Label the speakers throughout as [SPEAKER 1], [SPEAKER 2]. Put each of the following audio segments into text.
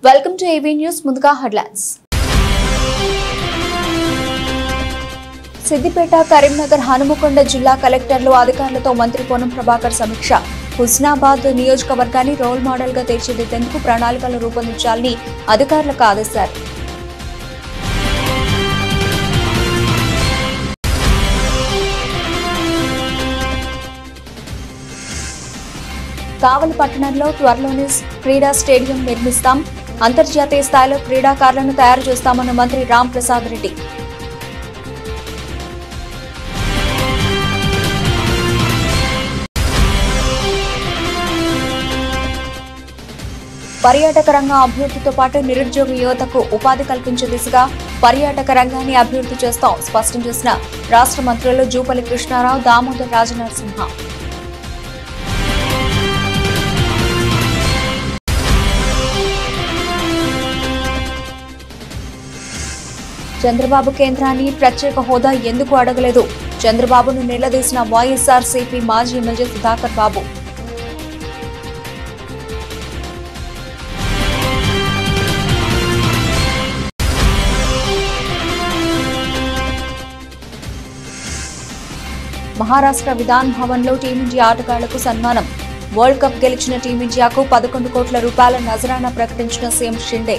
[SPEAKER 1] Welcome to AV news. ముందుగా headlines. Siddipet, Karimnagar, Hanumakonda జిల్లా కలెక్టర్లు అధికారులతో మంత్రి పొన్నం ప్రభాకర్ సమీక్ష. హుస్నాబాద్ నియోజకవర్గాన్ని రోల్ మోడల్ గా తీర్చిదిద్దేందుకు ప్రణాళికలు రూపొందించాలని అధికారులకు ఆదేశారు. కావలి పట్టణంలో త్వరలోనే క్రీడా స్టేడియం నిర్మిస్తాం. అంతర్జాతీయ స్థాయిలో క్రీడాకారులను తయారు చేస్తామన్న మంత్రి రామ్ ప్రసాద్ రెడ్డి. పర్యాటక రంగం అభివృద్ధితో పాటు నిరుద్యోగ యువతకు ఉపాధి కల్పించే దిశగా పర్యాటక రంగాన్ని అభివృద్ధి చేస్తాం స్పష్టం చేసిన రాష్ట్ర మంత్రులు జూపల్లి కృష్ణారావు, దామోదర్ రాజనరసింహ. చంద్రబాబు కేంద్రాన్ని ప్రత్యేక హోదా ఎందుకు అడగలేదు? చంద్రబాబును నిలదీసిన వైఎస్ఆర్సీపీ మాజీ ఎమ్మెల్యే సుధాకర్ బాబు. మహారాష్ట్ర విధాన్ భవన్ లో టీమిండియా ఆటగాళ్లకు సన్మానం. వరల్డ్ కప్ గెలిచిన టీమిండియాకు 11 కోట్ల రూపాయల నజరానా ప్రకటించిన సీఎం షిండే.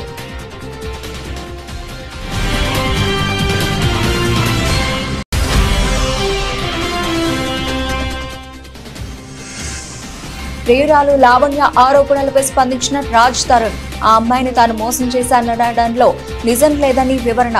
[SPEAKER 1] ప్రియురాలు లావణ్య ఆరోపణలపై స్పందించిన రాజ్ తరుణ్. ఆ అమ్మాయిని తాను మోసం చేశాననడంలో నిజం లేదని వివరణ.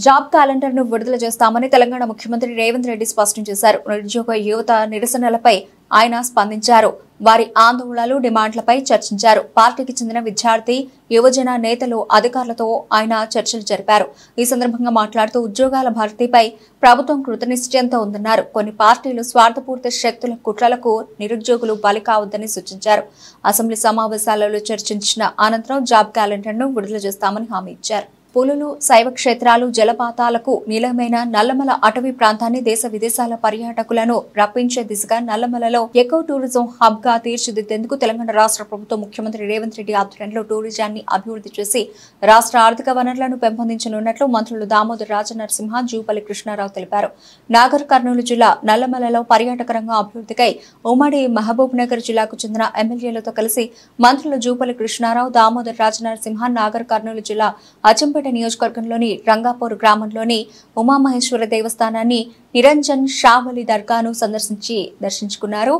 [SPEAKER 1] జాబ్ క్యాలెండర్ ను విడుదల చేస్తామని తెలంగాణ ముఖ్యమంత్రి రేవంత్ రెడ్డి స్పష్టం చేశారు. నిరుద్యోగ యువత నిరసనలపై ఆయన స్పందించారు. వారి ఆందోళనలు, డిమాండ్లపై చర్చించారు. పార్టీకి చెందిన విద్యార్థి, యువజన నేతలు, అధికారులతో ఆయన చర్చలు జరిపారు. ఈ సందర్భంగా మాట్లాడుతూ ఉద్యోగాల భర్తీపై ప్రభుత్వం కృతనిశ్చయంతో ఉందన్నారు. కొన్ని పార్టీలు స్వార్థపూరిత శక్తుల కుట్రలకు నిరుద్యోగులు బలి కావద్దని సూచించారు. అసెంబ్లీ సమావేశాలలో చర్చించిన అనంతరం జాబ్ క్యాలెండర్ ను విడుదల చేస్తామని హామీ ఇచ్చారు. పులులు, శైవ క్షేత్రాలు, జలపాతాలకు నిలయమైన నల్లమల అటవీ ప్రాంతాన్ని దేశ విదేశాల పర్యాటకులను రప్పించే దిశగా నల్లమలలో ఎకో టూరిజం హబ్ గా తీర్చిదిద్దేందుకు తెలంగాణ రాష్ట్ర ప్రభుత్వం ముఖ్యమంత్రి రేవంత్ రెడ్డి ఆధ్వర్యంలో టూరిజాన్ని అభివృద్ధి చేసి రాష్ట్ర ఆర్థిక వనరులను పెంపొందించనున్నట్లు మంత్రులు దామోదర్ రాజనరసింహ, జూపల్లి కృష్ణారావు తెలిపారు. నాగర్ కర్నూలు జిల్లా నల్లమలలో పర్యాటక రంగం అభివృద్ధికై ఉమ్మడి మహబూబ్ నగర్ జిల్లాకు చెందిన ఎమ్మెల్యేలతో కలిసి మంత్రులు జూపల్లి కృష్ణారావు, దామోదర్ రాజనరసింహ నాగర్ కర్నూలు జిల్లా అచ్చంపేట నియోజకవర్గంలోని రంగాపూర్ గ్రామంలోని ఉమామహేశ్వర దేవస్థానాన్ని, నిరంజన్ షావలి దర్గాను దర్శించుకున్నారు.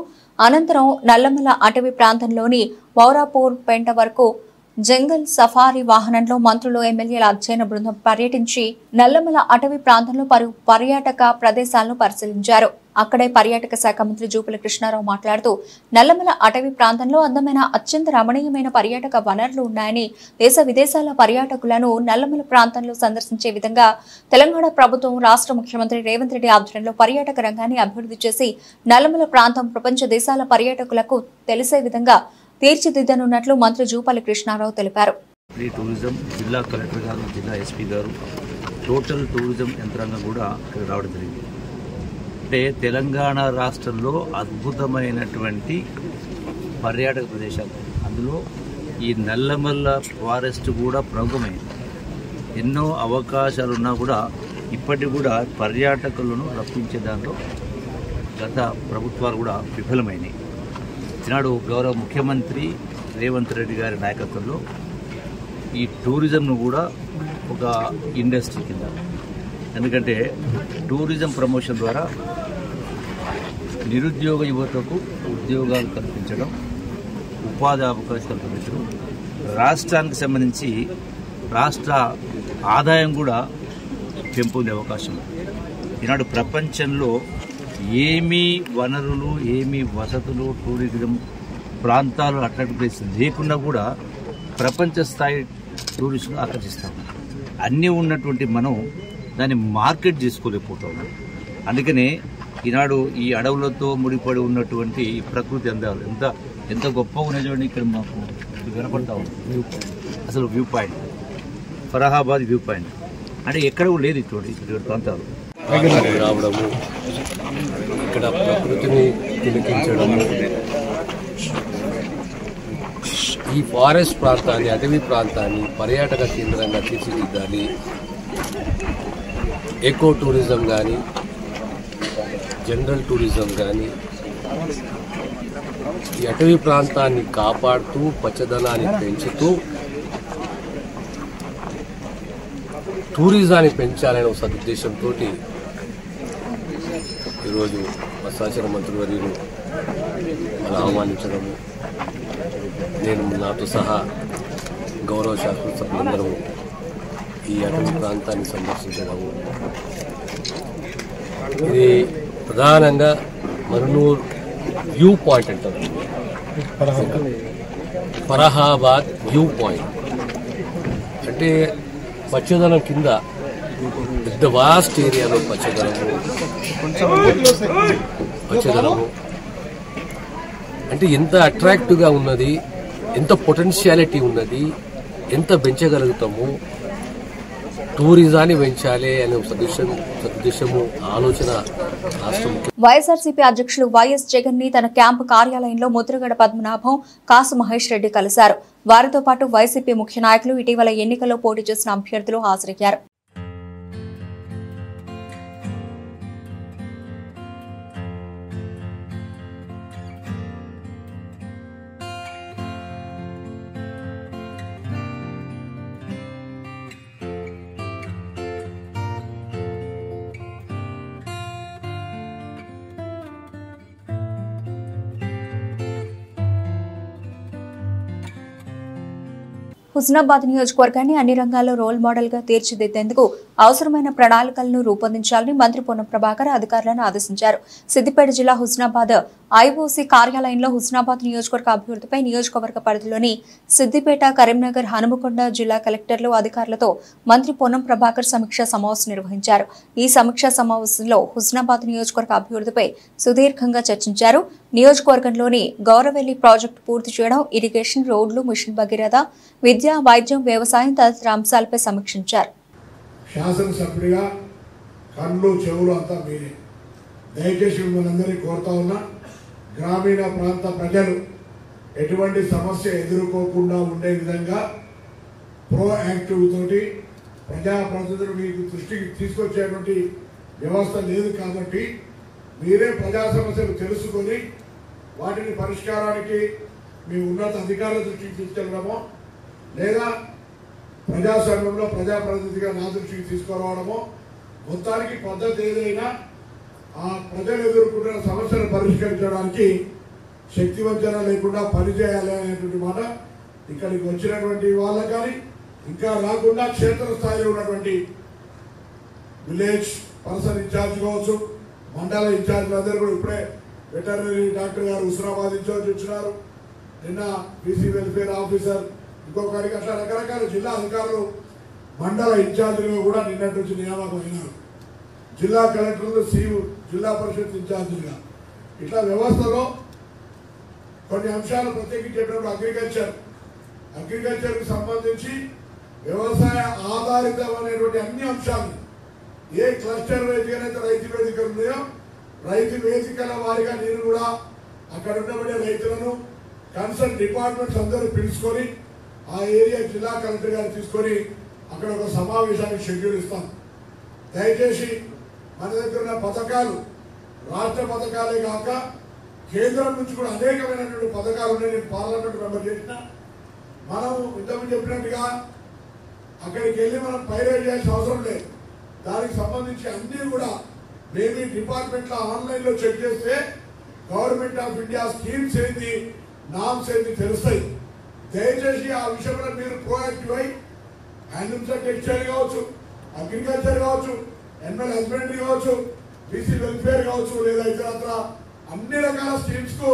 [SPEAKER 1] అనంతరం నల్లమల అటవీ ప్రాంతంలోని వౌరాపూర్ పెంట వరకు జంగల్ సఫారీ వాహనంలో మంత్రులు, ఎమ్మెల్యేల అధ్యయన బృందం పర్యటించి నల్లమల అటవీ ప్రాంతంలో పలు పర్యాటక ప్రదేశాలను పరిశీలించారు. అక్కడే పర్యాటక శాఖ మంత్రి జూపల్లి కృష్ణారావు మాట్లాడుతూ నల్లమల అటవీ ప్రాంతంలో అందమైన, అత్యంత రమణీయమైన పర్యాటక వనరులు ఉన్నాయని, దేశ విదేశాల పర్యాటకులను నల్లమల ప్రాంతంలో సందర్శించే విధంగా తెలంగాణ ప్రభుత్వం రాష్ట్ర ముఖ్యమంత్రి రేవంత్ రెడ్డి ఆధ్వర్యంలో పర్యాటక రంగాన్ని అభివృద్ధి చేసి నల్లమల ప్రాంతం ప్రపంచ దేశాల పర్యాటకులకు తెలిసే విధంగా తీర్చిదిద్దనున్నట్లు మంత్రి జూపల్లి కృష్ణారావు తెలిపారు.
[SPEAKER 2] టూరిజం జిల్లా కలెక్టర్ గారు, జిల్లా ఎస్పీ గారు, టోటల్ టూరిజం యంత్రాంగం కూడా ఇక్కడ రావడం జరిగింది. అంటే తెలంగాణ రాష్ట్రంలో అద్భుతమైనటువంటి పర్యాటక ప్రదేశాలు, అందులో ఈ నల్లమల్ల ఫారెస్ట్ కూడా ప్రముఖమైంది. ఎన్నో అవకాశాలు ఉన్నా కూడా ఇప్పటికి కూడా పర్యాటకులను రప్పించే దాంట్లో గత ప్రభుత్వాలు కూడా విఫలమైనవి. ఈనాడు గౌరవ ముఖ్యమంత్రి రేవంత్ రెడ్డి గారి నాయకత్వంలో ఈ టూరిజంను కూడా ఒక ఇండస్ట్రీ కింద, ఎందుకంటే టూరిజం ప్రమోషన్ ద్వారా నిరుద్యోగ యువతకు ఉద్యోగాలు కల్పించడం, ఉపాధి అవకాశాలు కల్పించడం, రాష్ట్రానికి సంబంధించి రాష్ట్ర ఆదాయం కూడా పెంపొందే అవకాశం. ఈనాడు ప్రపంచంలో ఏమీ వనరులు, ఏమీ వసతులు, టూరిజం ప్రాంతాలు, అట్రాక్టివ్ ప్లేస్ లేకుండా కూడా ప్రపంచ స్థాయి టూరిస్టులు ఆకర్షిస్తాము. అన్నీ ఉన్నటువంటి మనం దాన్ని మార్కెట్ చేసుకోలేకపోతాము. అందుకనే ఈనాడు ఈ అడవులతో ముడిపడి ఉన్నటువంటి ప్రకృతి అందాలు ఎంత గొప్పగా ఉన్నాయి చూడండి. ఇక్కడ మాకు కనపడతా ఉంది అసలు view point, Farahabad view point అంటే ఎక్కడ లేదు ఇటువంటి ప్రాంతాలు.
[SPEAKER 3] రావడము, ఇక్కడ ప్రకృతిని తిలకించడము, ఈ ఫారెస్ట్ ప్రాంతాన్ని, అటవీ ప్రాంతాన్ని పర్యాటక కేంద్రంగా తీర్చిదిద్దాలి. ఎకో టూరిజం కానీ, జనరల్ టూరిజం కానీ, ఈ అటవీ ప్రాంతాన్ని కాపాడుతూ పచ్చదనాన్ని పెంచుతూ టూరిజాన్ని పెంచాలనే ఒక సదుద్దేశంతో ఈరోజు మత్స్యాచార మంత్రివర్యులు అలా ఆహ్వానించడము, నేను నాతో సహా గౌరవ శాసనసభ్యులందరూ ఈ అటవీ ప్రాంతాన్ని సందర్శించడము. ఇది ప్రధానంగా మర్నూర్ వ్యూ పాయింట్ అంటారు, ఫరహాబాద్ వ్యూ పాయింట్ అంటే పచ్చదనం కింద పెద్ద వాస్ట్ ఏరియాలో పచ్చదనము అంటే ఎంత అట్రాక్టివ్గా ఉన్నది, ఎంత పొటెన్షియాలిటీ ఉన్నది, ఎంత పెంచగలుగుతాము, టూరిజాన్ని పెంచాలి అనే సదుద్దేశము ఆలోచన రాష్ట్రం.
[SPEAKER 1] వైఎస్ఆర్సీపీ అధ్యక్షులు వైఎస్ జగన్ ని తన క్యాంపు కార్యాలయంలో ముద్రగడ పద్మనాభం, కాసు మహేష్ రెడ్డి కలిశారు. వారితో పాటు వైసీపీ ముఖ్య నాయకులు, ఇటీవల ఎన్నికల్లో పోటీ చేసిన అభ్యర్థులు హాజరయ్యారు. హుస్నాబాద్ నియోజకవర్గాన్ని అన్ని రంగాల్లో రోల్ మోడల్ గా తీర్చిదిద్దేందుకు అవసరమైన ప్రణాళికలను రూపొందించాలని మంత్రి పొన్నం ప్రభాకర్ అధికారులను ఆదేశించారు. సిద్దిపేట జిల్లా హుస్నాబాద్ ఐఓసీ కార్యాలయంలో హుస్నాబాద్ నియోజకవర్గ అభివృద్ధిపై నియోజకవర్గ పరిధిలోని సిద్దిపేట, కరీంనగర్, హనుమకొండ జిల్లా కలెక్టర్లు, అధికారులతో మంత్రి పొన్నం ప్రభాకర్ సమీక్షా సమావేశం నిర్వహించారు. ఈ సమీక్షా సమావేశంలో హుస్నాబాద్ నియోజకవర్గ అభివృద్ధిపై సుదీర్ఘంగా చర్చించారు. నియోజకవర్గంలోని గౌరవెల్లి ప్రాజెక్టు పూర్తి చేయడం, ఇరిగేషన్, రోడ్లు, మిషన్ భగీరథ, విద్య, వైద్యం, వ్యవసాయం తదితర అంశాలపై సమీక్షించారు.
[SPEAKER 4] శాసనసభ్యుడిగా కళ్ళు చెవులు అంతా మీరే. దయచేసి మిమ్మల్ని కోరుతా ఉన్నా, గ్రామీణ ప్రాంత ప్రజలు ఎటువంటి సమస్య ఎదుర్కోకుండా ఉండే విధంగా ప్రోయాక్టివ్ తోటి ప్రజాప్రతినిధులు మీకు దృష్టికి తీసుకొచ్చేటువంటి వ్యవస్థ లేదు కాబట్టి మీరే ప్రజా సమస్యలు తెలుసుకొని వాటిని పరిష్కారానికి మీ ఉన్నత అధికారుల దృష్టికి తీసుకెళ్ళడమో లేదా ప్రజాస్వామ్యంలో ప్రజాప్రతినిధిగా నా దృష్టికి తీసుకురావడమో, మొత్తానికి పద్ధతి ఏదైనా ఆ ప్రజలు ఎదుర్కొంటున్న సమస్యను పరిష్కరించడానికి శక్తివంచన లేకుండా పనిచేయాలి అనేటువంటి మాట ఇక్కడికి వచ్చినటువంటి వాళ్ళకి కానీ, ఇంకా రాకుండా క్షేత్రస్థాయిలో ఉన్నటువంటి విలేజ్ పర్సన్ ఇన్ఛార్జ్ కావచ్చు, మండల ఇన్ఛార్జ్లందరూ కూడా ఇప్పుడే వెటర్నరీ డాక్టర్ గారు హుస్నాబాద్ ఇన్ఛార్జ్ వచ్చినారు, నిన్న బీసీ వెల్ఫేర్ ఆఫీసర్, ఇంకొకరికి అట్లా రకరకాల జిల్లా అధికారులు మండల ఇన్ఛార్జీలుగా కూడా నిన్నటి నుంచి నియామకం అయినారు. జిల్లా కలెక్టర్లు, జిల్లా పరిషత్ ఇన్ఛార్జీలుగా ఇట్లా వ్యవస్థలో కొన్ని అంశాలు ప్రత్యేకించేటప్పుడు అగ్రికల్చర్కి సంబంధించి వ్యవసాయ ఆధారితమైనటువంటి అన్ని అంశాలు ఏ క్లస్టర్ వేదికనైతే రైతు వేదికలు ఉన్నాయో రైతు వేదికల వారిగా నేను కూడా అక్కడ ఉండబడే రైతులను కన్సర్న్ డిపార్ట్మెంట్స్ అందరూ పిలుచుకొని ఆ ఏరియా జిల్లా కలెక్టర్ గారు తీసుకొని అక్కడ ఒక సమావేశానికి షెడ్యూల్ ఇస్తాం. దయచేసి మన దగ్గర ఉన్న పథకాలు రాష్ట్ర పథకాలే కాక కేంద్రం నుంచి కూడా అనేకమైనటువంటి పథకాలు ఉన్నాయి. నేను పార్లమెంట్ మెంబర్ చేసిన, మనం ఇంతకు చెప్పినట్టుగా అక్కడికి వెళ్ళి మనం పైరేట్ చేయాల్సిన అవసరం లేదు. దానికి సంబంధించి అన్ని కూడా మేబీ డిపార్ట్మెంట్లో ఆన్లైన్లో చెక్ చేస్తే గవర్నమెంట్ ఆఫ్ ఇండియా స్కీమ్స్ ఏంది, నామ్స్ ఏంది తెలుస్తాయి. దయచేసి ఆ విషయంలో మీరు ప్రోయాక్టివ్ అయి హ్యాండ్లూమ్స్ టెక్స్టైల్ కావచ్చు, అగ్రికల్చర్ కావచ్చు, ఎనిమల్ హస్బెండరీ కావచ్చు, బీసీ వెల్ఫేర్ కావచ్చు, లేదా ఇతరత్ర అన్ని రకాల స్కీమ్స్ కు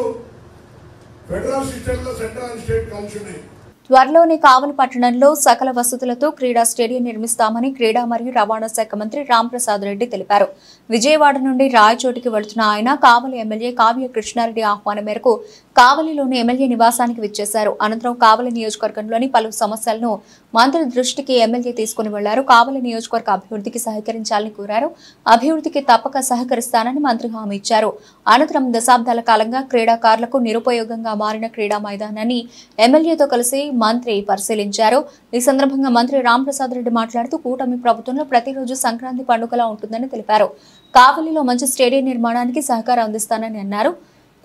[SPEAKER 4] ఫెడరల్ సిస్టమ్ లో సెంట్రల్ అండ్ స్టేట్ కలిసి ఉన్నాయి.
[SPEAKER 1] త్వరలోనే కావలి పట్టణంలో సకల వసతులతో క్రీడా స్టేడియం నిర్మిస్తామని క్రీడా మరియు రవాణా శాఖ మంత్రి రాంప్రసాద్ రెడ్డి తెలిపారు. విజయవాడ నుండి రాయచోటికి వెళుతున్న ఆయన కావలి ఎమ్మెల్యే కావ్య కృష్ణారెడ్డి ఆహ్వానం మేరకు కావలిలోని ఎమ్మెల్యే నివాసానికి విచ్చేశారు. అనంతరం కావలి నియోజకవర్గంలోని పలు సమస్యలను మంత్రి దృష్టికి ఎమ్మెల్యే తీసుకుని వెళ్లారు. కావలి నియోజకవర్గ అభివృద్ధికి సహకరించాలని కోరారు. అభివృద్ధికి తప్పక సహకరిస్తానని మంత్రి హామీ ఇచ్చారు. అనంతరం దశాబ్దాల కాలంగా క్రీడాకారులకు నిరుపయోగంగా మారిన క్రీడా మైదానాన్ని ఎమ్మెల్యేతో కలిసి మంత్రి పరిశీలించారు. ఈ సందర్భంగా మంత్రి రాంప్రసాద్ రెడ్డి మాట్లాడుతూ కూటమి ప్రభుత్వంలో ప్రతిరోజు సంక్రాంతి పండుగలా ఉంటుందని తెలిపారు. కావలిలో మంచి స్టేడియం నిర్మాణానికి సహకారం అందిస్తానని అన్నారు.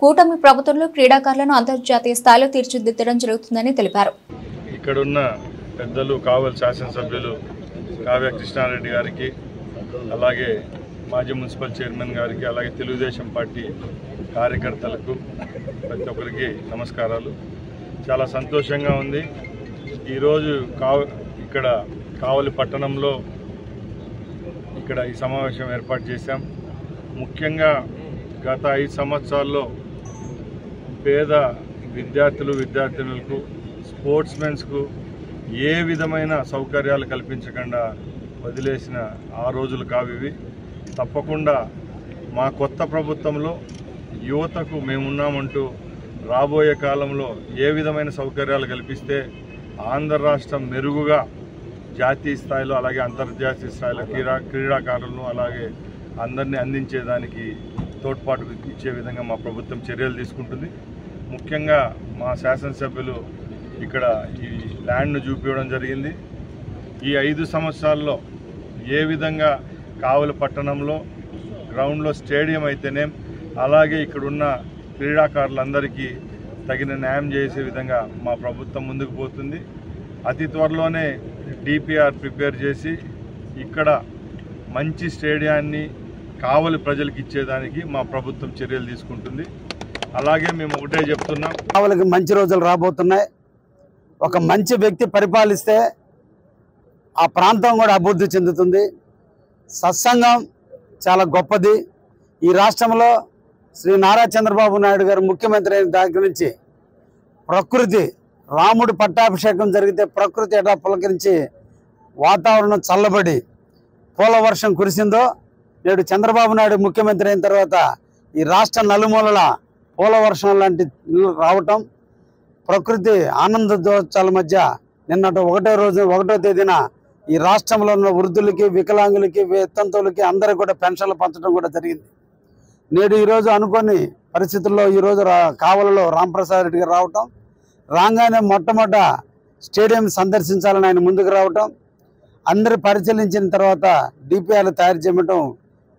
[SPEAKER 1] కూటమి ప్రభుత్వంలో క్రీడాకారులను అంతర్జాతీయ స్థాయిలో తీర్చిదిద్దడం జరుగుతుందని తెలిపారు.
[SPEAKER 5] ఇక్కడున్న పెద్దలు కావలి శాసనసభ్యులు కావ్య కృష్ణారెడ్డి గారికి, అలాగే మాజీ మున్సిపల్ చైర్మన్ గారికి, అలాగే తెలుగుదేశం పార్టీ కార్యకర్తలకు ప్రతి ఒక్కరికి నమస్కారాలు. చాలా సంతోషంగా ఉంది. ఈరోజు ఇక్కడ కావలి పట్టణంలో ఇక్కడ ఈ సమావేశం ఏర్పాటు చేశాం. ముఖ్యంగా గత 5 సంవత్సరాల్లో పేద విద్యార్థులకు స్పోర్ట్స్మెన్స్కు ఏ విధమైన సౌకర్యాలు కల్పించకుండా వదిలేసిన ఆ రోజులు కావివి. తప్పకుండా మా కొత్త ప్రభుత్వంలో యువతకు మేమున్నామంటూ రాబోయే కాలంలో ఏ విధమైన సౌకర్యాలు కల్పిస్తే ఆంధ్ర రాష్ట్రం మెరుగుగా జాతీయ స్థాయిలో అలాగే అంతర్జాతీయ స్థాయిలో క్రీడాకారులను అలాగే అందరినీ అందించేదానికి తోడ్పాటు ఇచ్చే విధంగా మా ప్రభుత్వం చర్యలు తీసుకుంటుంది. ముఖ్యంగా మా శాసనసభ్యులు ఇక్కడ ఈ ల్యాండ్ను చూపించడం జరిగింది. ఈ 5 సంవత్సరాల్లో ఏ విధంగా కావలి పట్టణంలో గ్రౌండ్లో స్టేడియం అయితేనే అలాగే ఇక్కడున్న క్రీడాకారులందరికీ తగిన న్యాయం చేసే విధంగా మా ప్రభుత్వం ముందుకు పోతుంది. అతి త్వరలోనే డిపిఆర్ ప్రిపేర్ చేసి ఇక్కడ మంచి స్టేడియాన్ని కావలి ప్రజలకు ఇచ్చేదానికి మా ప్రభుత్వం చర్యలు తీసుకుంటుంది. అలాగే మేము ఒకటే చెప్తున్నాం,
[SPEAKER 6] కావలికి మంచి రోజులు రాబోతున్నాయి. ఒక మంచి వ్యక్తి పరిపాలిస్తే ఆ ప్రాంతం కూడా అభివృద్ధి చెందుతుంది. సత్సంగం చాలా గొప్పది. ఈ రాష్ట్రంలో శ్రీ నారా చంద్రబాబు నాయుడు గారు ముఖ్యమంత్రి అయిన దగ్గర నుంచి ప్రకృతి, రాముడి పట్టాభిషేకం జరిగితే ప్రకృతి ఎట్లా పులకరించి వాతావరణం చల్లబడి పూల వర్షం కురిసిందో, నేడు చంద్రబాబు నాయుడు ముఖ్యమంత్రి అయిన తర్వాత ఈ రాష్ట్ర నలుమూలల పూల వర్షం లాంటి రావటం, ప్రకృతి ఆనందోత్సవాల మధ్య నిన్నటి 1వ తేదీన ఈ రాష్ట్రంలో ఉన్న వృద్ధులకి, వికలాంగులకి, వితంతువులకి అందరికీ కూడా పెన్షన్లు పంచడం కూడా జరిగింది. నేడు ఈరోజు అనుకోని పరిస్థితుల్లో ఈరోజు కావలిలో రాంప్రసాద్ రెడ్డి గారు రావటం, రాగానే మొట్టమొదట స్టేడియం సందర్శించాలని ఆయన ముందుకు రావటం, అందరూ పరిశీలించిన తర్వాత డిపిఆర్లు తయారు చేయడం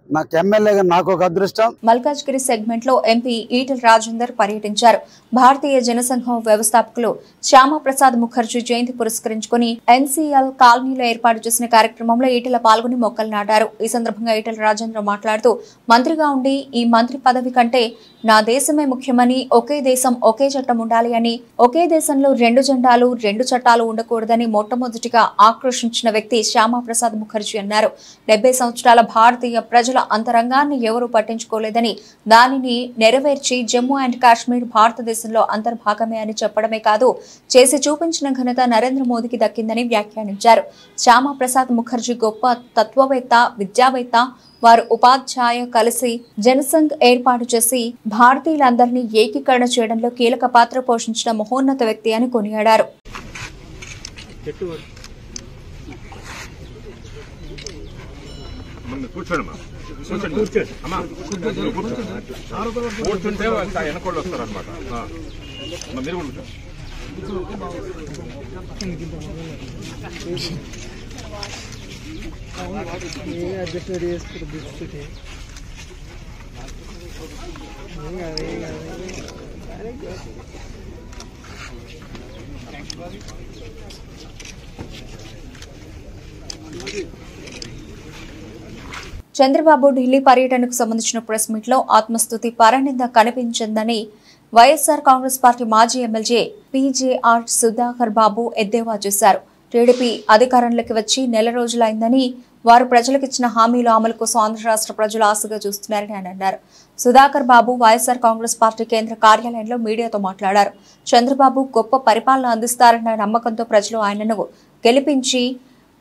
[SPEAKER 6] నాకు ఎమ్మెల్యేగా నాకు ఒక అదృష్టం.
[SPEAKER 1] మల్కాజ్గిరి సెగ్మెంట్ లో ఎంపీ ఈటెల రాజేందర్ పర్యటించారు. భారతీయ జనసంఘం వ్యవస్థాపకులు శ్యామప్రసాద్ ముఖర్జీ జయంతి పురస్కరించుకుని ఎన్సీఎల్ కాలనీలో ఏర్పాటు చేసిన కార్యక్రమంలో ఈటెల పాల్గొని మొక్కలు నాటారు. ఈ సందర్భంగా ఈటెల రాజేందర్ మాట్లాడుతూ, మంత్రిగా ఉండి ఈ మంత్రి పదవి కంటే నా దేశమే ముఖ్యమని, ఒకే దేశం ఒకే చట్టం ఉండాలి అని, ఒకే దేశంలో 2 జెండాలు 2 చట్టాలు ఉండకూడదని మొట్టమొదటిగా ఆక్రోశించిన వ్యక్తి శ్యామప్రసాద్ ముఖర్జీ అన్నారు. 70 సంవత్సరాల భారతీయ ప్రజల అంతరంగాన్ని ఎవరూ పట్టించుకోలేదని, దానిని నెరవేర్చి జమ్మూ అండ్ కాశ్మీర్ భారతదేశంలో అంతర్భాగమే అని చెప్పడమే కాదు, చేసి చూపించిన ఘనత నరేంద్ర మోదీకి దక్కిందని వ్యాఖ్యానించారు. శ్యామప్రసాద్ ముఖర్జీ గొప్ప తత్వవేత్త, విద్యావేత్త. వారు ఉపాధ్యాయ కలిసి జనసంఘ్ ఏర్పాటు చేసి భారతీయులందరినీ ఏకీకరణ చేయడంలో కీలక పాత్ర పోషించిన మహోన్నత వ్యక్తి అని కొనియాడారు. చంద్రబాబు ఢిల్లీ పర్యటనకు సంబంధించిన ప్రెస్ మీట్ లో ఆత్మస్తుతి పరనింద కనిపించిందని వైఎస్ఆర్ కాంగ్రెస్ పార్టీ మాజీ ఎమ్మెల్యే పీజేఆర్ సుధాకర్ బాబు ఎద్దేవా చేశారు. టీడీపీ అధికారంలోకి వచ్చి నెల రోజులైందని, వారు ప్రజలకు ఇచ్చిన హామీల అమలు కోసం ఆంధ్ర రాష్ట్ర ప్రజలు ఆశగా చూస్తున్నారని ఆయన అన్నారు. సుధాకర్ బాబు వైఎస్ఆర్ కాంగ్రెస్ పార్టీ కేంద్ర కార్యాలయంలో మీడియాతో మాట్లాడారు. చంద్రబాబు గొప్ప పరిపాలన అందిస్తారన్న నమ్మకంతో ప్రజలు ఆయనను గెలిపించి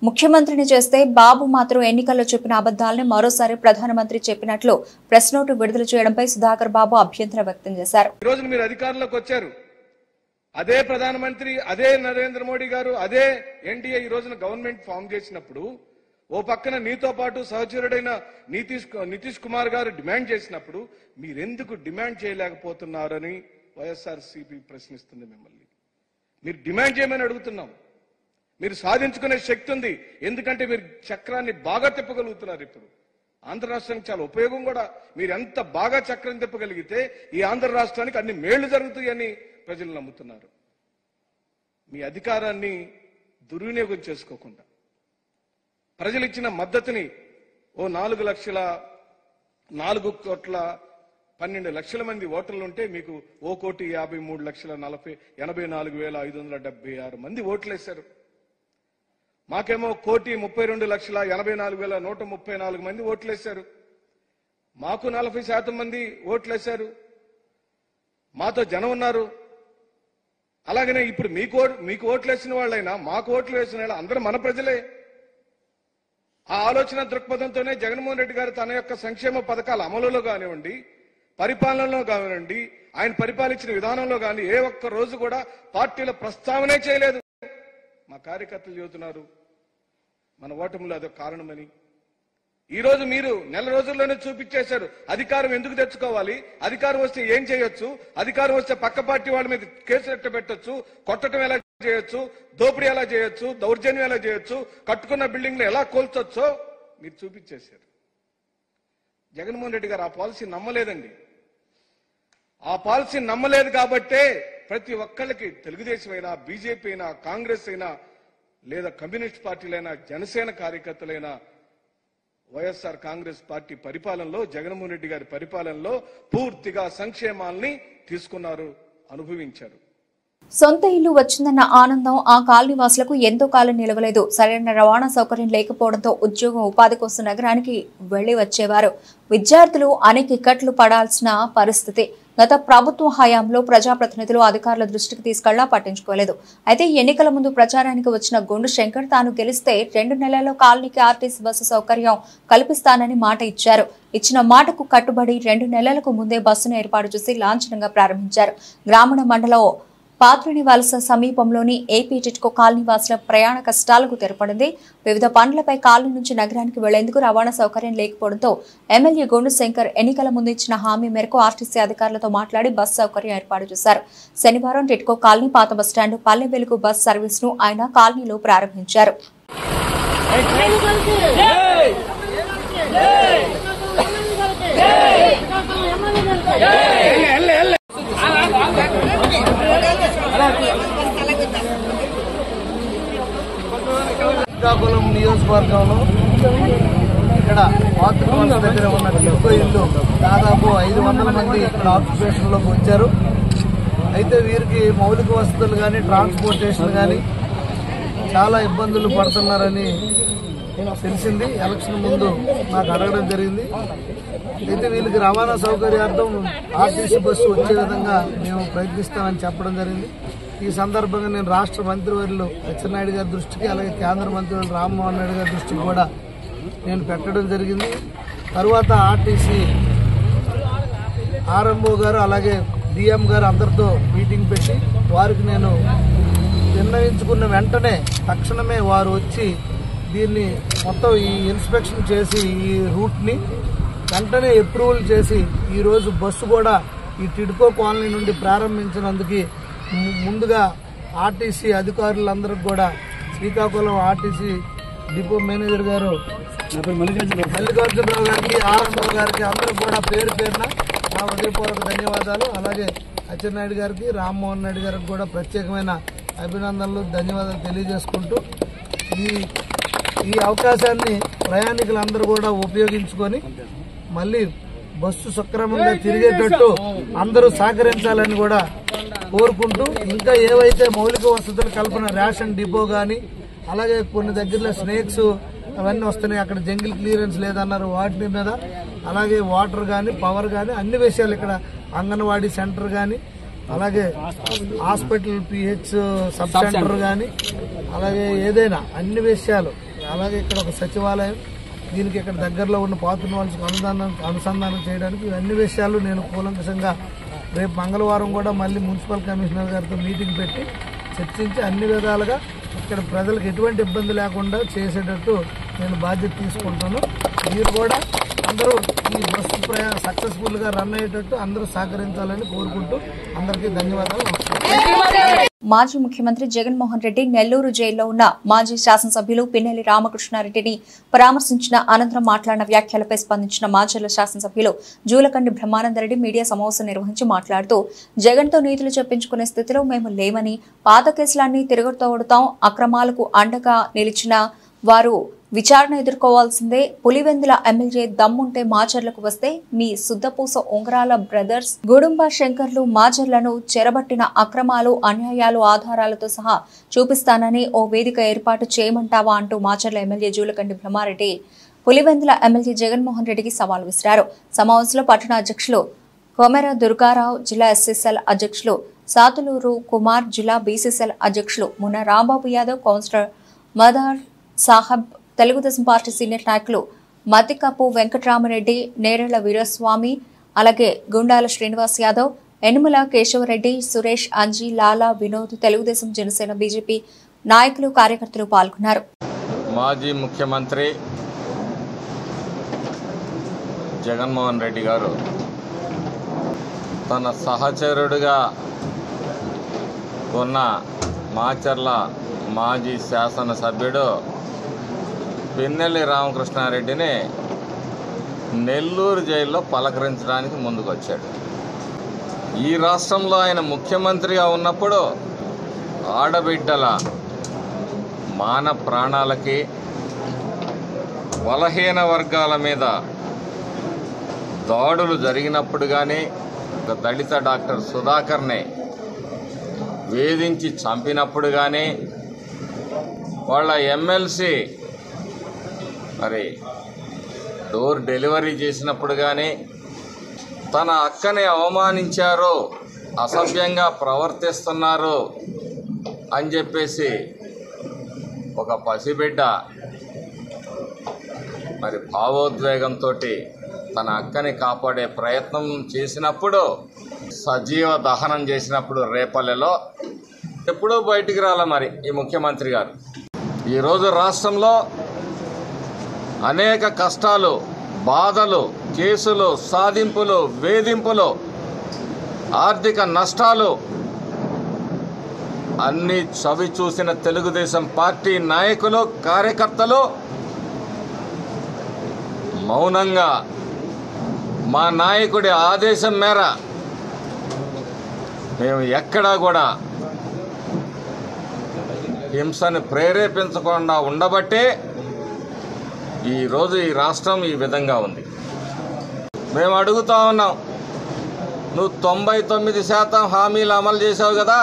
[SPEAKER 1] ముఖ్యమంత్రిని చేస్తే బాబు మాత్రం ఎన్నికల్లో చెప్పిన అబద్దాలని మరోసారి ప్రధానమంత్రి చెప్పినట్లు ప్రెస్ నోటు విడుదల చేయడంపై సుధాకర్ బాబు అభ్యంతరం వ్యక్తం చేశారు.
[SPEAKER 7] ఈ రోజు మీరు అధికారంలోకి వచ్చారు. అదే ప్రధానమంత్రి, అదే నరేంద్ర మోడీ గారు, అదే ఎన్డీఏ ఈ రోజున గవర్నమెంట్ ఫామ్ చేసినప్పుడు ఓ పక్కన నీతో పాటు సహచరుడైన నితీష్ కుమార్ గారు డిమాండ్ చేసినప్పుడు మీరెందుకు డిమాండ్ చేయలేకపోతున్నారని వైఎస్ఆర్సీపీ ప్రశ్నిస్తుంది మిమ్మల్ని. మీరు డిమాండ్ చేయమని అడుగుతున్నాం. మీరు సాధించుకునే శక్తి ఉంది. ఎందుకంటే మీరు చక్రాన్ని బాగా తిప్పగలుగుతున్నారు. ఇప్పుడు ఆంధ్ర రాష్ట్రానికి చాలా ఉపయోగం కూడా. మీరు ఎంత బాగా చక్రం తిప్పగలిగితే ఈ ఆంధ్ర రాష్ట్రానికి అన్ని మేళ్లు జరుగుతాయని ప్రజలు నమ్ముతున్నారు. మీ అధికారాన్ని దుర్వినియోగం చేసుకోకుండా ప్రజలు ఇచ్చిన మద్దతుని ఓ 4,12,00,000 మంది ఓటర్లు ఉంటే మీకు 1,53,84,576 మంది ఓట్లేశారు. మాకేమో 1,32,84,134 మంది ఓట్లేశారు. మాకు 40% మంది ఓట్లేశారు. మాతో జనం ఉన్నారు. అలాగనే ఇప్పుడు మీకు ఓట్లేసిన వాళ్ళైనా మాకు ఓట్లు వేసిన వాళ్ళు అందరూ మన ప్రజలే. ఆ ఆలోచన దృక్పథంతోనే జగన్మోహన్ రెడ్డి గారు తన యొక్క సంక్షేమ పథకాల అమలులో కానివ్వండి, పరిపాలనలో కానివ్వండి, ఆయన పరిపాలించిన విధానంలో కానీ ఏ ఒక్క రోజు కూడా పార్టీల ప్రస్తావనే చేయలేదు. మా కార్యకర్తలు చెబుతున్నారు మన ఓటమిలో అదొక కారణమని. ఈ రోజు మీరు నెల రోజుల్లోనే చూపించేశారు అధికారం ఎందుకు తెచ్చుకోవాలి, అధికారం వస్తే ఏం చేయొచ్చు, అధికారం వస్తే పక్క పార్టీ వాళ్ళ మీద కేసులు ఎట్ట పెట్టొచ్చు, కొట్టడం ఎలా చేయొచ్చు, దోపిడీ ఎలా చేయొచ్చు, దౌర్జన్యం ఎలా చేయొచ్చు, కట్టుకున్న బిల్డింగ్లు ఎలా కూల్చొచ్చో మీరు చూపించేశారు. జగన్మోహన్ రెడ్డి గారు ఆ పాలసీ నమ్మలేదండి. ఆ పాలసీ నమ్మలేదు కాబట్టే ప్రతి ఒక్కళ్ళకి తెలుగుదేశం అయినా, బీజేపీ అయినా, కాంగ్రెస్ అయినా, లేదా కమ్యూనిస్ట్ పార్టీలైనా, జనసేన కార్యకర్తలైనా వైఎస్ఆర్ కాంగ్రెస్ పార్టీ పరిపాలనలో, జగన్మోహన్ రెడ్డి గారి పరిపాలనలో పూర్తిగా సంక్షేమాల్ని తీసుకున్నారు, అనుభవించారు.
[SPEAKER 1] సొంత ఇల్లు వచ్చిందన్న ఆనందం ఆ కాలనీవాసులకు ఎంతో కాలం నిలవలేదు. సరైన రవాణా సౌకర్యం లేకపోవడంతో ఉద్యోగం, ఉపాధి కోసం నగరానికి వెళ్లి వచ్చేవారు. విద్యార్థులు అనేక ఇక్కట్లు పడాల్సిన పరిస్థితి. గత ప్రభుత్వ హయాంలో ప్రజాప్రతినిధులు అధికారుల దృష్టికి తీసుకెళ్లా పట్టించుకోలేదు. అయితే ఎన్నికల ముందు ప్రచారానికి వచ్చిన గొండు శంకర్ తాను గెలిస్తే 2 నెలల్లో కాలనీకి ఆర్టీసీ బస్సు సౌకర్యం కల్పిస్తానని మాట ఇచ్చారు. ఇచ్చిన మాటకు కట్టుబడి 2 నెలలకు ముందే బస్సును ఏర్పాటు చేసి లాంఛనంగా ప్రారంభించారు. గ్రామీణ మండలం పాత్రుని వలస సమీపంలోని ఏపీ టిట్కో కాలనీ వాసుల ప్రయాణ కష్టాలకు తెరపడింది. వివిధ పనులపై కాలనీ నుంచి నగరానికి వెళ్లేందుకు రవాణా సౌకర్యం లేకపోవడంతో ఎమ్మెల్యే గొండు శంకర్ ఎన్నికల ముందు ఇచ్చిన హామీ మేరకు ఆర్టీసీ అధికారులతో మాట్లాడి బస్ సౌకర్యం ఏర్పాటు చేశారు. శనివారం టిట్కో కాలనీ, పాత bus stand, Palle Velugu bus service ను ఆయన కాలనీలో ప్రారంభించారు.
[SPEAKER 8] శ్రీకాకుళం నియోజకవర్గంలో ఇక్కడ పాత్రుల దగ్గర ఉన్న టిట్కో ఇల్లు దాదాపు 500 మంది ఇక్కడ ఆక్యుపేషన్లోకి వచ్చారు. అయితే వీరికి మౌలిక వసతులు కానీ, ట్రాన్స్పోర్టేషన్ కానీ చాలా ఇబ్బందులు పడుతున్నారని తెలిసింది. ఎలక్షన్ ముందు నాకు అడగడం జరిగింది. అయితే వీళ్ళకి రవాణా సౌకర్యార్థం ఆర్టీసీ బస్సు వచ్చే విధంగా మేము ప్రయత్నిస్తామని చెప్పడం జరిగింది. ఈ సందర్భంగా నేను రాష్ట్ర మంత్రివర్యులు అచ్చెన్నాయుడు గారి దృష్టికి, అలాగే కేంద్ర మంత్రివర్యులు రామ్మోహన్ నాయుడు గారి దృష్టికి కూడా నేను పెట్టడం జరిగింది. తరువాత ఆర్టీసీ ఆర్ఎంఓ గారు, అలాగే డిఎం గారు అందరితో మీటింగ్ పెట్టి వారికి నేను నిర్ణయించుకున్న వెంటనే తక్షణమే వారు వచ్చి దీన్ని మొత్తం ఈ ఇన్స్పెక్షన్ చేసి ఈ రూట్ని వెంటనే అప్రూవల్ చేసి ఈరోజు బస్సు కూడా ఈ టిడ్కో కాలనీ నుండి ప్రారంభించినందుకు ముందుగా ఆర్టీసీ అధికారులందరికీ కూడా, శ్రీకాకుళం ఆర్టీసీ డిపో మేనేజర్ గారు మల్లికార్జునరావు గారికి, ఆర్ఎంఓ గారికి అందరూ కూడా పేరు పేరున నా హృదయపూర్వక ధన్యవాదాలు. అలాగే అచ్చెన్నాయుడు గారికి, రామ్మోహన్ నాయుడు గారికి కూడా ప్రత్యేకమైన అభినందనలు, ధన్యవాదాలు తెలియజేసుకుంటూ ఈ అవకాశాన్ని ప్రయాణికులందరూ కూడా ఉపయోగించుకొని మళ్ళీ బస్సు సక్రమంగా తిరిగేటట్టు అందరూ సహకరించాలని కూడా కోరుకుంటూ, ఇంకా ఏవైతే మౌలిక వసతులు కల్పన, రేషన్ డిపో కానీ, అలాగే కొన్ని దగ్గరలో స్నేక్స్ అవన్నీ వస్తున్నాయి, అక్కడ జంగిల్ క్లియరెన్స్ లేదన్నారు, వాటి మీద అలాగే వాటర్ కానీ పవర్ కానీ అన్ని విషయాలు ఇక్కడ అంగన్వాడీ సెంటర్ కానీ అలాగే హాస్పిటల్ పిహెచ్ సబ్ సెంటర్ కానీ అలాగే ఏదైనా అన్ని విషయాలు అలాగే ఇక్కడ ఒక సచివాలయం దీనికి ఇక్కడ దగ్గరలో ఉన్న పాత్ర వాళ్ళకి అనుసంధానం చేయడానికి ఇవన్నీ విషయాలు నేను కూలంకషంగా రేపు మంగళవారం కూడా మళ్ళీ మున్సిపల్ కమిషనర్ గారితో మీటింగ్ పెట్టి చర్చించి అన్ని విధాలుగా ఇక్కడ ప్రజలకు ఎటువంటి ఇబ్బంది లేకుండా చేసేటట్టు నేను బాధ్యత తీసుకుంటాను. మీరు కూడా అందరూ ఈ బస్సు ప్రయాణం సక్సెస్ఫుల్గా రన్ అయ్యేటట్టు అందరూ సహకరించాలని కోరుకుంటూ అందరికీ ధన్యవాదాలు.
[SPEAKER 1] మాజీ ముఖ్యమంత్రి జగన్మోహన్ రెడ్డి నెల్లూరు జైల్లో ఉన్న మాజీ శాసనసభ్యులు పిన్నెల్లి రామకృష్ణారెడ్డిని పరామర్శించిన అనంతరం మాట్లాడిన వ్యాఖ్యలపై స్పందించిన మాచర్ల శాసనసభ్యులు జూలకండి బ్రహ్మానందరెడ్డి మీడియా సమావేశం నిర్వహించి మాట్లాడుతూ జగన్తో నీతులు చెప్పించుకునే స్థితిలో మేము లేమని, పాత కేసులన్నీ తిరగతోడతాం, అక్రమాలకు అండగా నిలిచిన వారు విచారణ ఎదుర్కోవాల్సిందే. పులివెందుల ఎమ్మెల్యే దమ్ముంటే మాచర్లకు వస్తే మీ సుద్దపూస ఉంగరాల బ్రదర్స్ గుడుంబ శంకర్లు మాచర్లను చెరబట్టిన అక్రమాలు అన్యాయాలు ఆధారాలతో సహా చూపిస్తానని ఓ వేదిక ఏర్పాటు చేయమంటావా అంటూ మాచర్ల ఎమ్మెల్యే జూలకండి బ్రహ్మారెడ్డి పులివెందుల ఎమ్మెల్యే జగన్మోహన్ రెడ్డికి సవాల్ విసిరారు. సమావేశంలో పట్టణ అధ్యక్షులు కొమెర దుర్గారావు, జిల్లా ఎస్ఎస్ఎల్ అధ్యక్షులు సాతులూరు కుమార్, జిల్లా బీసీసీఎల్ అధ్యక్షులు Munna Rambabu Yadav, councillor Madar Sahab, Telugu Desam party senior నాయకులు మద్దికప్పు వెంకటరామరెడ్డి, నేరెళ్ల వీరస్వామి, అలాగే గుండాల శ్రీనివాస్ యాదవ్, ఎనుమల కేశవరెడ్డి, సురేష్, అంజీ, లాలా, వినోద్, తెలుగుదేశం, జనసేన, బీజేపీ నాయకులు కార్యకర్తలు పాల్గొన్నారు.
[SPEAKER 3] మాజీ ముఖ్యమంత్రి జగన్మోహన్ రెడ్డి గారు తన సహచరుడిగా ఉన్న మాచర్ల మాజీ శాసనసభ్యుడు పిన్నెల్లి రామకృష్ణారెడ్డిని నెల్లూరు జైల్లో పలకరించడానికి ముందుకొచ్చాడు. ఈ రాష్ట్రంలో ఆయన ముఖ్యమంత్రిగా ఉన్నప్పుడు ఆడబిడ్డల మాన ప్రాణాలకి, బలహీన వర్గాల మీద దాడులు జరిగినప్పుడు కానీ, ఒక దళిత డాక్టర్ సుధాకర్ని వేధించి చంపినప్పుడు కానీ, వాళ్ళ ఎమ్మెల్సీ మరి డోర్ డెలివరీ చేసినప్పుడు కానీ, తన అక్కని అవమానించారు, అసభ్యంగా ప్రవర్తిస్తున్నారు అని చెప్పేసి ఒక పసిబిడ్డ మరి భావోద్వేగంతో తన అక్కని కాపాడే ప్రయత్నం చేసినప్పుడు, సజీవ దహనం చేసినప్పుడు రేపల్లెలో ఎప్పుడూ బయటికి రాల మరి ఈ ముఖ్యమంత్రి గారు. ఈరోజు రాష్ట్రంలో అనేక కష్టాలు, బాధలు, కేసులు, సాధింపులు, వేధింపులు, ఆర్థిక నష్టాలు అన్నీ చవి చూసిన తెలుగుదేశం పార్టీ నాయకులు, కార్యకర్తలు మౌనంగా మా నాయకుడి ఆదేశం మేర మేము ఎక్కడా కూడా హింసను ప్రేరేపించకుండా ఉండబట్టే ఈరోజు ఈ రాష్ట్రం ఈ విధంగా ఉంది. మేము అడుగుతా ఉన్నాం, నువ్వు 99% హామీలు అమలు చేసావు కదా,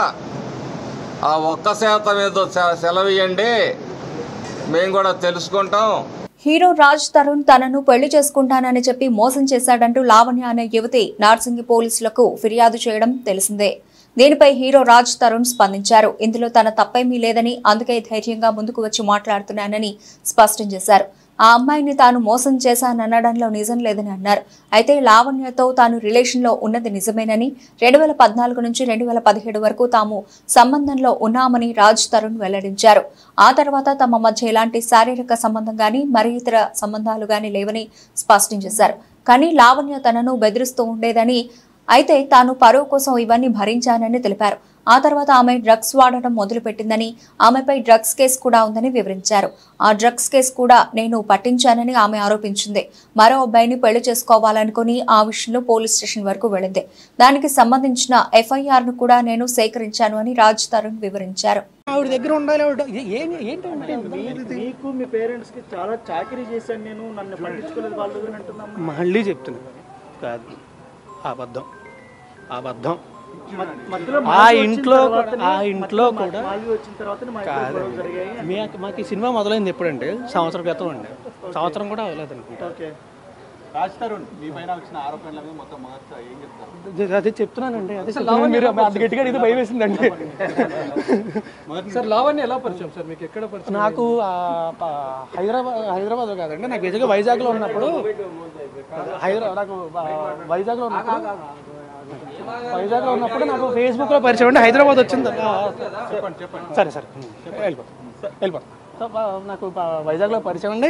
[SPEAKER 3] ఆ 1% ఏదో సెలవియండి, మేము కూడా తెలుసుకుంటాం.
[SPEAKER 1] హీరో రాజ్ తరుణ్ తనను పెళ్లి చేసుకుంటానని చెప్పి మోసం చేశాడంటూ లావణ్య అనే యువతి నార్సింగి పోలీసులకు ఫిర్యాదు చేయడం తెలిసిందే. దీనిపై హీరో రాజ్ తరుణ్ స్పందించారు. ఇందులో తన తప్పేమీ లేదని, అందుకే ధైర్యంగా ముందుకు వచ్చి మాట్లాడుతున్నానని స్పష్టం చేశారు. ఆ అమ్మాయిని తాను మోసం చేశాననడంలో నిజం లేదని అన్నారు. అయితే లావణ్యతో తాను రిలేషన్లో ఉన్నది నిజమేనని, 2014 నుంచి 2017 వరకు తాము సంబంధంలో ఉన్నామని రాజ్ తరుణ్ వెల్లడించారు. ఆ తర్వాత తమ మధ్య ఎలాంటి శారీరక సంబంధం గానీ మరి ఇతర సంబంధాలు గానీ లేవని స్పష్టం చేశారు. కానీ లావణ్య తనను బెదిరిస్తూ ఉండేదని, అయితే తాను పరువు కోసం ఇవన్నీ భరించానని తెలిపారు. ఆ తర్వాత ఆమె డ్రగ్స్ వాడటం మొదలుపెట్టిందని, ఆమెపై డ్రగ్స్ కేసు కూడా ఉందని వివరించారు. ఆ డ్రగ్స్ కేసు కూడా నేను పట్టించానని ఆమె ఆరోపించింది. మరో అబ్బాయిని పెళ్లి చేసుకోవాలనుకుని ఆ విషయంలో పోలీస్ స్టేషన్ వరకు వెళ్ళింది. దానికి సంబంధించిన FIR ను కూడా నేను సేకరించాను అని రాజ్ తరుణ్ వివరించారు.
[SPEAKER 9] ఆవిడ దగ్గర ఉండాలి. ఏంటంటే మీకు మీ పేరెంట్స్ కి చాలా చాకరీ చేశాను నేను, నన్ను పట్టించుకోలేదు వాళ్ళు అని అంటున్నాను. మళ్ళీ చెప్తున్నాను, కాదు అబద్ధం. ఆ ఇంట్లో కూడా మాకు ఈ సినిమా మొదలైంది ఎప్పుడంటే సంవత్సరం క్రితం అండి. సంవత్సరం కూడా అవ్వలేదు అనుకుంటా. అదే చెప్తున్నానండి. అదే మీరు అంత గట్టిగా ఇది భయం వేసిందండి.
[SPEAKER 10] సార్ లావణ్య ఎలా పరిచయం సార్ మీకు? ఎక్కడ పరిచయం?
[SPEAKER 9] నాకు హైదరాబాద్ కాదండి, నాకు బేసిక్గా వైజాగ్లో ఉన్నప్పుడు నాకు ఫేస్బుక్లో పరిచయం అండి. హైదరాబాద్ వచ్చింది. సరే సరే వెళ్ళిపోతాం. సో నాకు వైజాగ్లో పరిచయం అండి.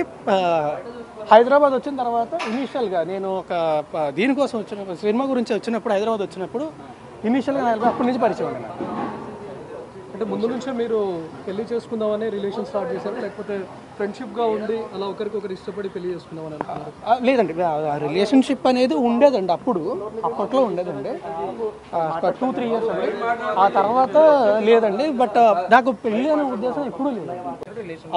[SPEAKER 9] హైదరాబాద్ వచ్చిన తర్వాత ఇనీషియల్గా నేను ఒక దీనికోసం వచ్చినప్పుడు, సినిమా గురించి వచ్చినప్పుడు హైదరాబాద్ వచ్చినప్పుడు ఇనీషియల్గా అప్పటి నుంచి పరిచయం అండి నాకు.
[SPEAKER 10] అంటే ముందు నుంచే మీరు పెళ్లి చేసుకుందామని రిలేషన్ స్టార్ట్ చేశారు, లేకపోతే ఫ్రెండ్షిప్గా ఉండి అలా ఒకరికొకరు ఇష్టపడి పెళ్లి చేసుకుందామని అనుకున్నారు?
[SPEAKER 9] లేదండి, రిలేషన్షిప్ అనేది ఉండేదండి, అప్పట్లో ఉండేదండి, 2-3 ఇయర్స్ అండి. ఆ తర్వాత లేదండి. బట్ నాకు పెళ్లి అనే ఉద్దేశం ఎప్పుడూ లేదు.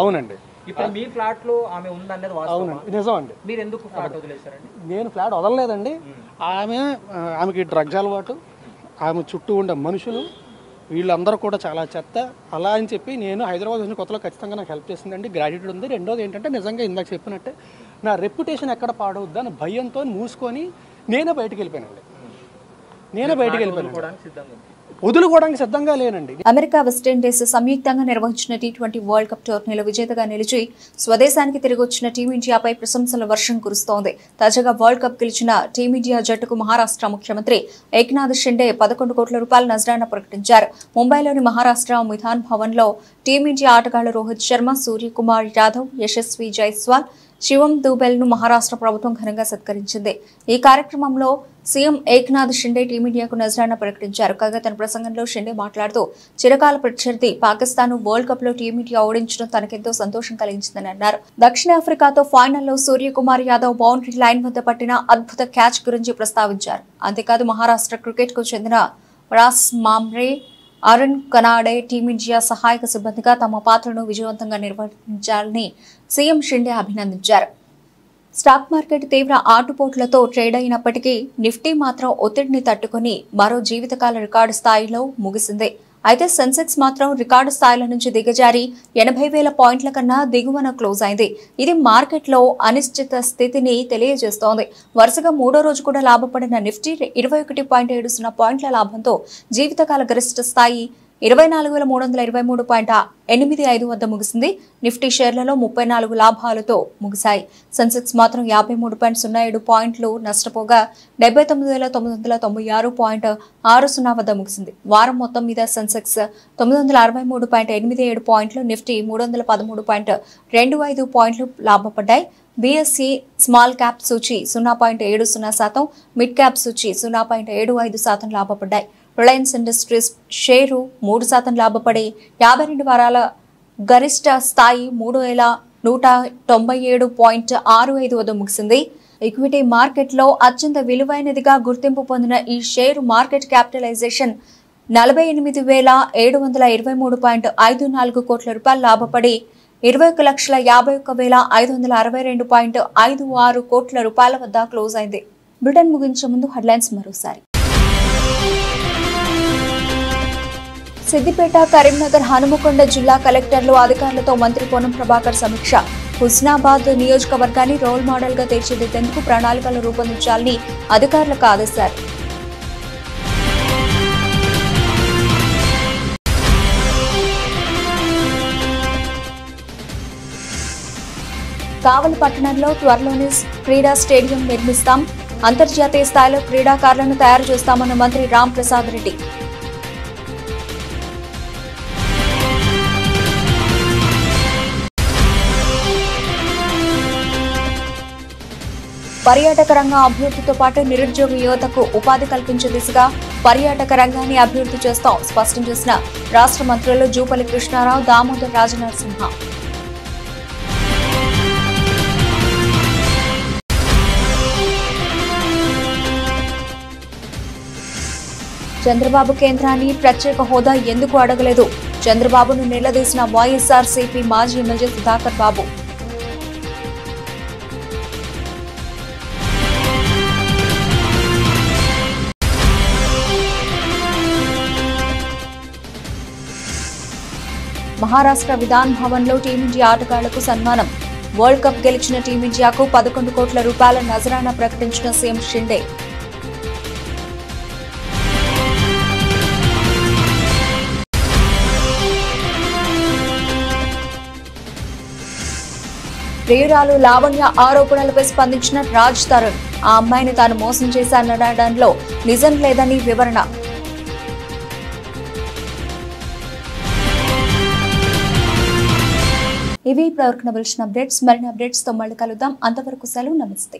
[SPEAKER 9] అవునండి.
[SPEAKER 11] ఇప్పుడు మీ ఫ్లాట్ లో ఆమె ఉందనేది
[SPEAKER 9] అవునండి, నిజం అండి.
[SPEAKER 11] మీరు ఎందుకు ఫ్లాట్ వదిలేశారండి?
[SPEAKER 9] నేను ఫ్లాట్ వదలలేదండి. ఆమెకి డ్రగ్స్ అలవాటు, ఆమె చుట్టూ ఉండే మనుషులు వీళ్ళందరూ కూడా చాలా చెత్త. అలా అని చెప్పి నేను హైదరాబాద్ వచ్చిన కొత్తలో ఖచ్చితంగా నాకు హెల్ప్ చేసిందండి, గ్రాడ్యుయేట్ ఉంది. రెండోది ఏంటంటే నిజంగా ఇందాక చెప్పినట్టే నా రెప్యుటేషన్ ఎక్కడ పాడవద్దు అని భయంతో మూసుకొని నేనే బయటకు వెళ్ళిపోయానండి. వదులుకోవడానికి సిద్ధంగా లేనండి.
[SPEAKER 1] అమెరికా వెస్టిండీస్ సంయుక్తంగా నిర్వహించిన T20 వరల్డ్ కప్ టోర్నీలో విజేతగా నిలిచి స్వదేశానికి తిరిగి వచ్చిన టీమిండియాపై ప్రశంసల వర్షం కురుస్తోంది. తాజాగా వరల్డ్ కప్ గెలిచిన టీమిండియా జట్టుకు మహారాష్ట్ర ముఖ్యమంత్రి ఏక్నాథ్ షిండే 11 కోట్ల రూపాయల నజరానా ప్రకటించారు. ముంబైలోని మహారాష్ట్ర మిథాన్ భవన్ లో టీమిండియా ఆటగాళ్లు రోహిత్ శర్మ, సూర్యకుమార్ యాదవ్, యశస్వి జైస్వాల్, శివం దూబెల్ ను మహారాష్ట్ర ప్రభుత్వం ఘనంగా సత్కరించింది. ఈ కార్యక్రమంలో సీఎం ఏక్నాథ్ షిండే టీమిండియాకు నజరానా ప్రకటించారు. కాగా తన ప్రసంగంలో షిండే మాట్లాడుతూ చిరకాల ప్రత్యర్థి పాకిస్తాన్ వరల్డ్ కప్ లో టీమిండియా ఓడించడం తనకెంతో సంతోషం కలిగించిందని అన్నారు. దక్షిణాఫ్రికాతో ఫైనల్లో సూర్యకుమార్ యాదవ్ బౌండరీ లైన్ వద్ద పట్టిన అద్భుత క్యాచ్ గురించి ప్రస్తావించారు. అంతేకాదు మహారాష్ట్ర క్రికెట్ కు చెందిన రాస్ మామ్రే, అరుణ్ కనాడే టీమిండియా సహాయక సిబ్బందిగా తమ పాత్రను విజయవంతంగా నిర్వహించాలని సీఎం షిండే అభినందించారు. స్టాక్ మార్కెట్ తీవ్ర ఆటుపోట్లతో ట్రేడ్ అయినప్పటికీ నిఫ్టీ మాత్రం ఒత్తిడిని తట్టుకుని మరో జీవితకాల రికార్డు స్థాయిలో ముగిసింది. అయితే సెన్సెక్స్ మాత్రం రికార్డు స్థాయిల నుంచి దిగజారి 80,000 పాయింట్ల కన్నా దిగువన క్లోజ్ అయింది. ఇది మార్కెట్లో అనిశ్చిత స్థితిని తెలియజేస్తోంది. వరుసగా 3వ రోజు కూడా లాభపడిన నిఫ్టీ 21.70 పాయింట్ల లాభంతో జీవితకాల గరిష్ట స్థాయి 24,323.85 వద్ద ముగిసింది. నిఫ్టీ షేర్లలో 34 లాభాలతో ముగిశాయి. సెన్సెక్స్ మాత్రం 53.07 పాయింట్లు నష్టపోగా 79,996.60 వద్ద ముగిసింది. వారం మొత్తం మీద సెన్సెక్స్ 963.87 పాయింట్లు, నిఫ్టీ 313.25 పాయింట్లు లాభపడ్డాయి. బీఎస్ఈ స్మాల్ క్యాప్ సూచి 0.70%, మిడ్ క్యాప్ సూచి 0.75% లాభపడ్డాయి. రిలయన్స్ ఇండస్ట్రీస్ షేరు 3% లాభపడి 52 వారాల గరిష్ట స్థాయి 3,197.65 వద్ద ముగిసింది. ఈక్విటీ మార్కెట్లో అత్యంత విలువైనదిగా గుర్తింపు పొందిన ఈ షేరు మార్కెట్ క్యాపిటలైజేషన్ 48,723.54 కోట్ల రూపాయలు లాభపడి 21,51,562.56 కోట్ల రూపాయల వద్ద క్లోజ్ అయింది. బ్రిటన్ ముగించే ముందు హెడ్లైన్స్ మరోసారి. సిద్దిపేట, కరీంనగర్, హనుమకొండ జిల్లా కలెక్టర్లు, అధికారులతో మంత్రి పొన్నం ప్రభాకర్ సమీక్ష. హుస్నాబాద్ నియోజకవర్గాన్ని రోల్ మోడల్ గా తీర్చిదిద్దేందుకు ప్రణాళికలు రూపొందించాలని అధికారులకు ఆదేశారు. కావలి పట్టణంలో త్వరలోనే క్రీడా స్టేడియం నిర్మిస్తాం. అంతర్జాతీయ స్థాయిలో క్రీడాకారులను తయారు చేస్తామన్న మంత్రి రామ్ ప్రసాద్ రెడ్డి. పర్యాటక రంగ అభివృద్ధితో పాటు నిరుద్యోగ యువతకు ఉపాధి కల్పించే దిశగా పర్యాటక రంగాన్ని అభివృద్ధి చేస్తాం స్పష్టం చేసిన రాష్ట్ర మంత్రులు జూపల్లి కృష్ణారావు, దామోదర్ రాజనరసింహ. చంద్రబాబు కేంద్రాన్ని ప్రత్యేక హోదా ఎందుకు అడగలేదు? చంద్రబాబును నిలదీసిన వైఎస్ఆర్సీపీ మాజీ ఎమ్మెల్యే సుధాకర్ బాబు. మహారాష్ట్ర విధాన్ భవన్ లో టీమిండియా ఆటగాళ్లకు సన్మానం. వరల్డ్ కప్ గెలిచిన టీమిండియాకు 11 కోట్ల రూపాయల నజరానా ప్రకటించిన సీఎం షిండే. ప్రియురాలు లావణ్య ఆరోపణలపై స్పందించిన రాజ్ తరుణ్, ఆ అమ్మాయిని తాను మోసం చేశాననడంలో నిజం లేదని వివరణ. ఇవి ఇప్పటివరకు నవలసిన అప్డేట్స్. మరిన్ని అప్డేట్స్ తో మళ్ళీ కలుద్దాం. అంతవరకు సెలవు. నమస్తే.